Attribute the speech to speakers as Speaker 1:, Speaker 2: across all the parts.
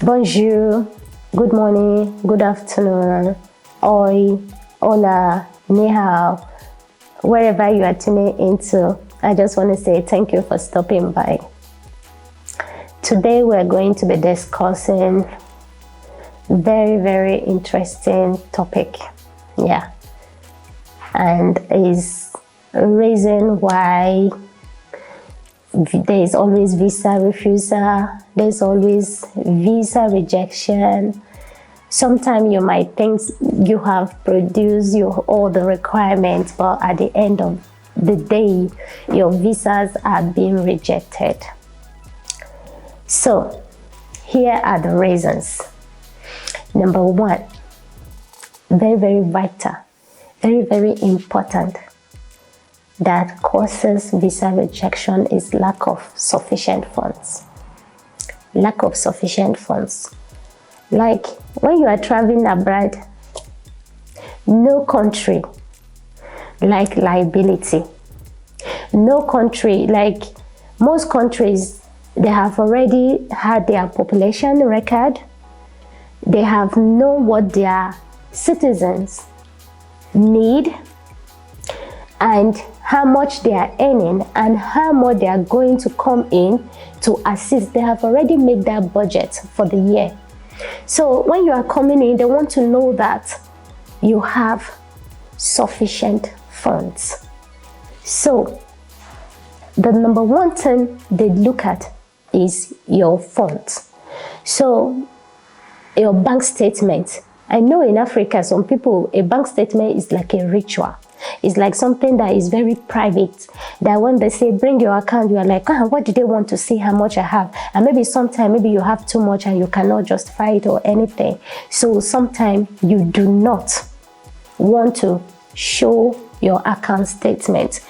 Speaker 1: Bonjour, good morning, good afternoon, oi, hola, ni hao, wherever you are tuning into. I just want to say thank you for stopping by. Today we're going to be discussing very interesting topic. Yeah. And is a reason why there is always visa refusal, there's always visa rejection. Sometimes you might think you have produced all the requirements, but at the end of the day, your visas are being rejected. So, here are the reasons. Number one, very vital, very important, that causes visa rejection is lack of sufficient funds. Lack of sufficient funds. Like when you are traveling abroad, no country like liability. No country, like most countries, they have already had their population record. They have known what their citizens need and how much they are earning and how much they are going to come in to assist. They have already made their budget for the year. So when you are coming in, they want to know that you have sufficient funds. So the number one thing they look at is your funds. So your bank statement. I know in Africa, some people, a bank statement is like a ritual. It's like something that is very private, that when they say bring your account, you are like, what do they want to see how much I have? And maybe sometimes maybe you have too much and you cannot justify it or anything. So sometimes you do not want to show your account statement.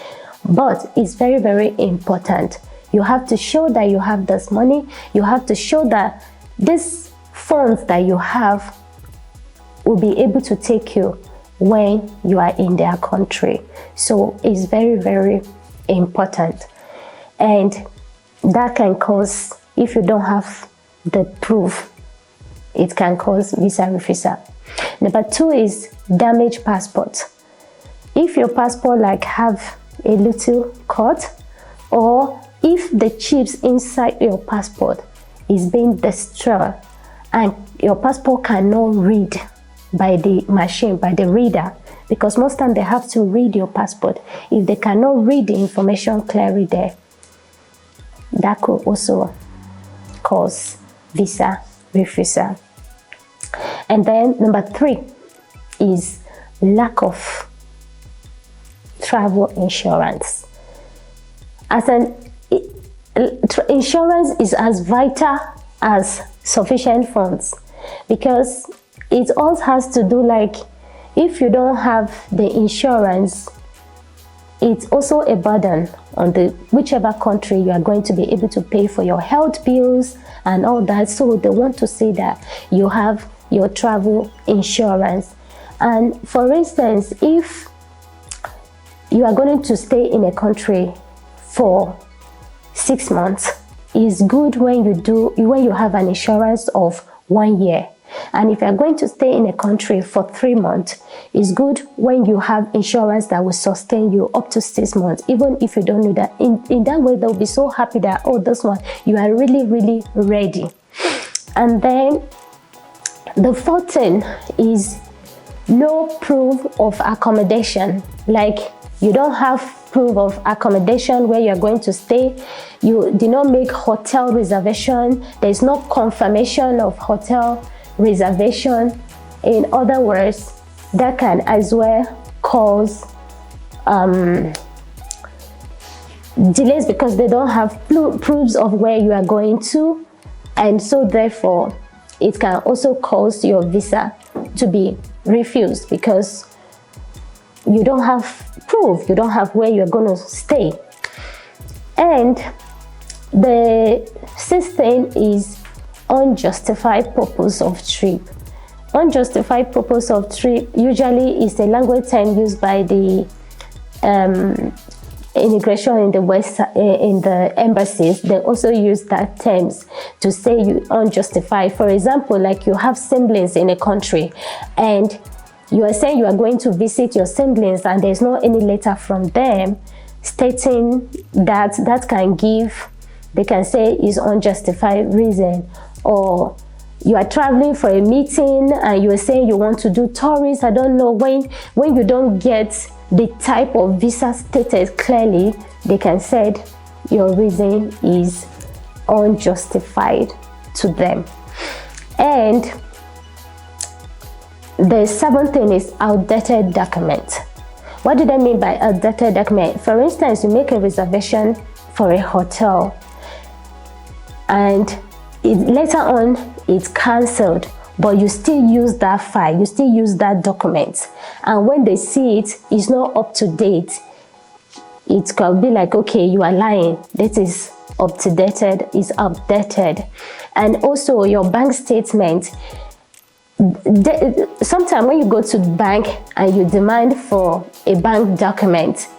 Speaker 1: But it's very important. You have to show that you have this money. You have to show that this funds that you have will be able to take you when you are in their country. So it's very important, and that can cause, if you don't have the proof, it can cause visa refusal. Number two is damaged passport. If your passport like have a little cut, or if the chips inside your passport is being destroyed and your passport cannot read by the machine, by the reader, because most times they have to read your passport. If they cannot read the information clearly there, that could also cause visa refusal. And then number three is lack of travel insurance. Insurance is as vital as sufficient funds, because it all has to do, like, if you don't have the insurance, it's also a burden on the whichever country you are going to be able to pay for your health bills and all that. So they want to say that you have your travel insurance. And for instance, if you are going to stay in a country for 6 months, it's good when you have an insurance of 1 year. And if you're going to stay in a country for 3 months, it's good when you have insurance that will sustain you up to 6 months, even if you don't know that. In that way, they'll be so happy that, oh, this one, you are really ready. And then the fourth thing is no proof of accommodation. Like, you don't have proof of accommodation where you're going to stay. You did not make hotel reservation. There's no confirmation of hotel reservation. In other words, that can as well cause delays, because they don't have proofs of where you are going to, and so therefore it can also cause your visa to be refused because you don't have proof, you don't have where you're going to stay. And the sixth thing is unjustified purpose of trip. Unjustified purpose of trip usually is a language term used by the immigration in the West, in the embassies, they also use that terms to say you unjustified. For example, like you have siblings in a country and you are saying you are going to visit your siblings and there's no any letter from them stating that can give, they can say is unjustified reason. Or you are traveling for a meeting and you are saying you want to do tourist, I don't know, when you don't get the type of visa stated clearly, they can say your reason is unjustified to them. And the seventh thing is outdated document. What do I mean by outdated document? For instance, you make a reservation for a hotel and later on it's cancelled, but you still use that file, you still use that document, and when they see it, it's not up to date. It could be like, okay, you are lying, this is up to date, is outdated. And also your bank statement, sometimes when you go to the bank and you demand for a bank document,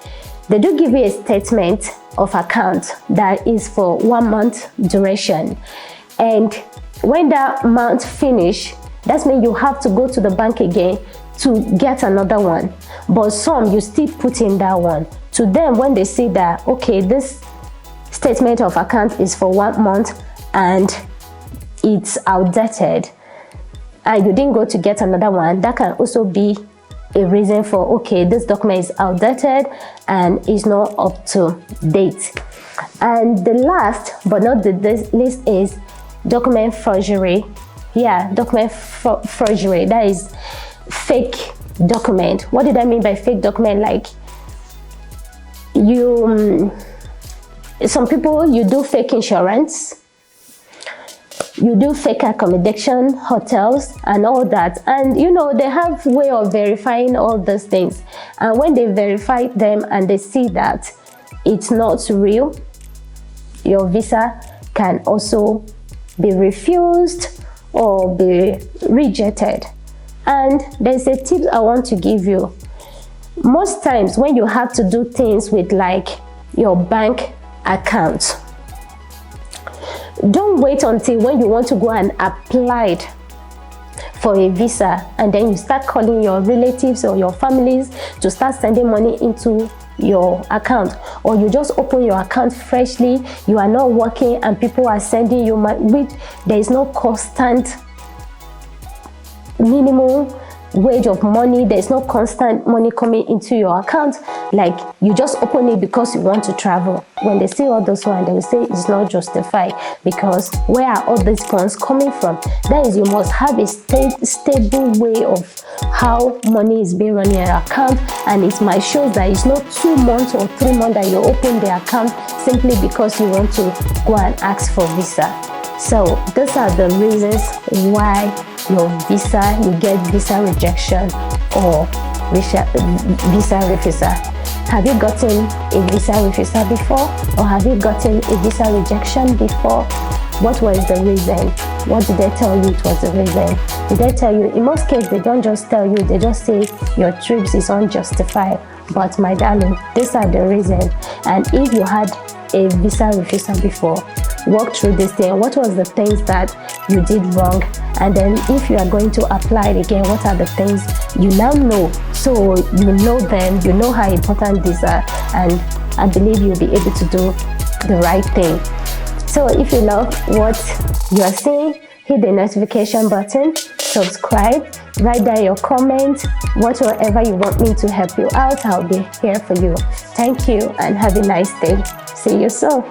Speaker 1: they do give you a statement of account that is for 1 month duration, and when that month finish, that means you have to go to the bank again to get another one. But some you still put in that one. To them, when they see that, okay, this statement of account is for 1 month and it's outdated, and you didn't go to get another one, that can also be a reason for, okay, this document is outdated and is not up to date. And the last but not the least is document forgery. Yeah, document forgery, that is fake document. What did I mean by fake document? Like some people, you do fake insurance, you do fake accommodation, hotels and all that, and you know they have way of verifying all those things, and when they verify them and they see that it's not real, your visa can also be refused or be rejected. And there's a tip I want to give you. Most times when you have to do things with like your bank account, don't wait until when you want to go and apply for a visa and then you start calling your relatives or your families to start sending money into your account, or you just open your account freshly, you are not working and people are sending you money, which there is no constant minimum wage of money, there's no constant money coming into your account. Like you just open it because you want to travel. When they see all those ones, they will say it's not justified, because where are all these funds coming from? That is, you must have a stable way of how money is being run in your account, and it might show that it's not 2 months or 3 months that you open the account simply because you want to go and ask for visa. So those are the reasons why your visa, you get visa rejection or visa refusal. Have you gotten a visa refusal before, or have you gotten a visa rejection before? What was the reason? What did they tell you it was the reason? Did they tell you? In most cases, they don't just tell you, they just say your trips is unjustified. But my darling, these are the reasons. And if you had a visa refusal before, walk through this thing. What was the things that you did wrong? And then if you are going to apply it again, what are the things you now know? So you know them, you know how important these are, and I believe you'll be able to do the right thing. So if you love what you are seeing, hit the notification button, subscribe, write down your comments, whatever you want me to help you out, I'll be here for you. Thank you and have a nice day. See you soon.